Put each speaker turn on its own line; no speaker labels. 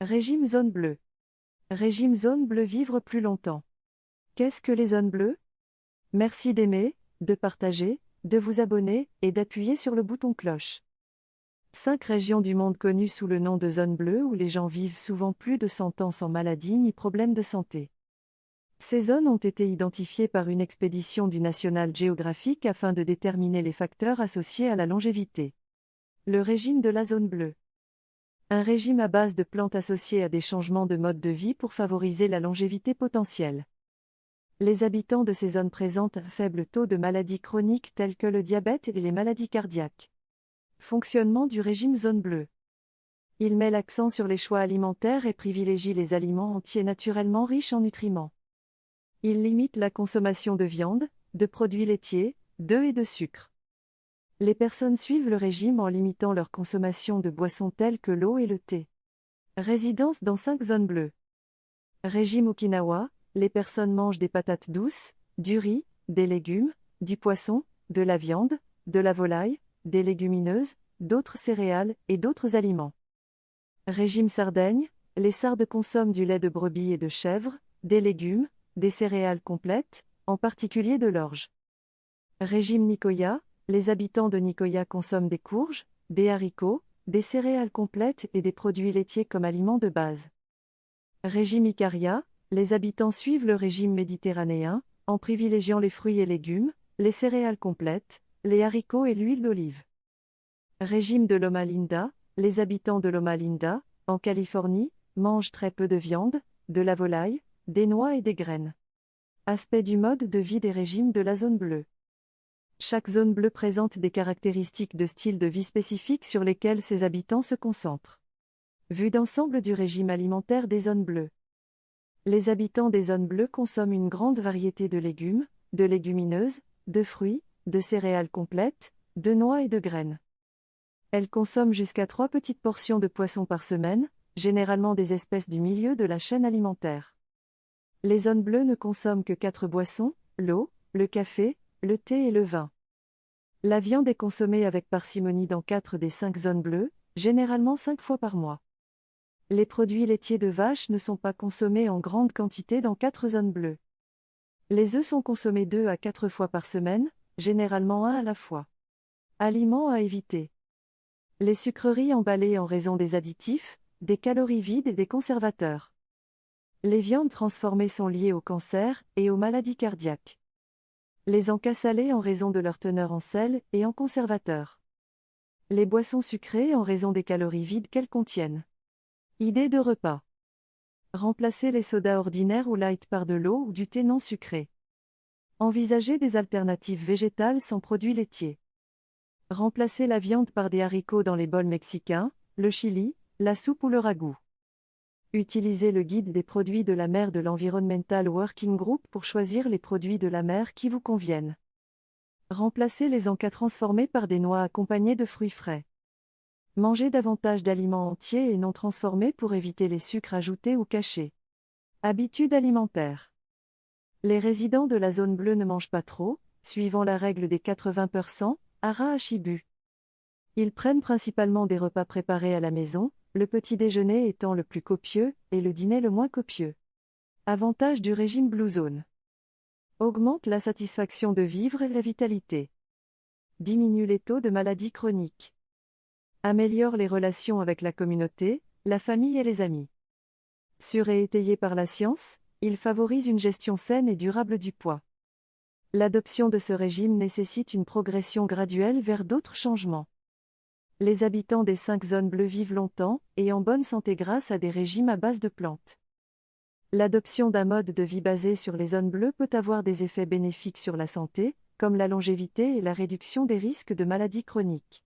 Régime zone bleue. Régime zone bleue vivre plus longtemps. Qu'est-ce que les zones bleues? Merci d'aimer, de partager, de vous abonner et d'appuyer sur le bouton cloche. 5 régions du monde connues sous le nom de zone bleue où les gens vivent souvent plus de 100 ans sans maladie ni problème de santé. Ces zones ont été identifiées par une expédition du National Geographic afin de déterminer les facteurs associés à la longévité. Le régime de la zone bleue. Un régime à base de plantes associées à des changements de mode de vie pour favoriser la longévité potentielle. Les habitants de ces zones présentent un faible taux de maladies chroniques telles que le diabète et les maladies cardiaques. Fonctionnement du régime zone bleue. Il met l'accent sur les choix alimentaires et privilégie les aliments entiers naturellement riches en nutriments. Il limite la consommation de viande, de produits laitiers, d'œufs et de sucre. Les personnes suivent le régime en limitant leur consommation de boissons telles que l'eau et le thé. Résidence dans 5 zones bleues. Régime Okinawa, les personnes mangent des patates douces, du riz, des légumes, du poisson, de la viande, de la volaille, des légumineuses, d'autres céréales et d'autres aliments. Régime Sardaigne, les Sardes consomment du lait de brebis et de chèvre, des légumes, des céréales complètes, en particulier de l'orge. Régime Nicoya, les habitants de Nicoya consomment des courges, des haricots, des céréales complètes et des produits laitiers comme aliments de base. Régime Icaria, les habitants suivent le régime méditerranéen, en privilégiant les fruits et légumes, les céréales complètes, les haricots et l'huile d'olive. Régime de Loma Linda, les habitants de Loma Linda, en Californie, mangent très peu de viande, de la volaille, des noix et des graines. Aspect du mode de vie des régimes de la zone bleue. Chaque zone bleue présente des caractéristiques de style de vie spécifiques sur lesquelles ses habitants se concentrent. Vue d'ensemble du régime alimentaire des zones bleues. Les habitants des zones bleues consomment une grande variété de légumes, de légumineuses, de fruits, de céréales complètes, de noix et de graines. Elles consomment jusqu'à 3 petites portions de poisson par semaine, généralement des espèces du milieu de la chaîne alimentaire. Les zones bleues ne consomment que 4 boissons, l'eau, le café, le thé et le vin. La viande est consommée avec parcimonie dans 4 des 5 zones bleues, généralement 5 fois par mois. Les produits laitiers de vache ne sont pas consommés en grande quantité dans 4 zones bleues. Les œufs sont consommés 2 à 4 fois par semaine, généralement 1 à la fois. Aliments à éviter. Les sucreries emballées en raison des additifs, des calories vides et des conservateurs. Les viandes transformées sont liées au cancer et aux maladies cardiaques. Les encas salés en raison de leur teneur en sel et en conservateurs. Les boissons sucrées en raison des calories vides qu'elles contiennent. Idée de repas. Remplacez les sodas ordinaires ou light par de l'eau ou du thé non sucré. Envisagez des alternatives végétales sans produits laitiers. Remplacez la viande par des haricots dans les bols mexicains, le chili, la soupe ou le ragoût. Utilisez le guide des produits de la mer de l'Environmental Working Group pour choisir les produits de la mer qui vous conviennent. Remplacez les encas transformés par des noix accompagnées de fruits frais. Mangez davantage d'aliments entiers et non transformés pour éviter les sucres ajoutés ou cachés. Habitudes alimentaires. Les résidents de la zone bleue ne mangent pas trop, suivant la règle des 80%, Hara Ashibu. Ils prennent principalement des repas préparés à la maison, le petit déjeuner étant le plus copieux et le dîner le moins copieux. Avantage du régime Blue Zone. Augmente la satisfaction de vivre et la vitalité. Diminue les taux de maladies chroniques. Améliore les relations avec la communauté, la famille et les amis. Sûr et étayé par la science, il favorise une gestion saine et durable du poids. L'adoption de ce régime nécessite une progression graduelle vers d'autres changements. Les habitants des 5 zones bleues vivent longtemps et en bonne santé grâce à des régimes à base de plantes. L'adoption d'un mode de vie basé sur les zones bleues peut avoir des effets bénéfiques sur la santé, comme la longévité et la réduction des risques de maladies chroniques.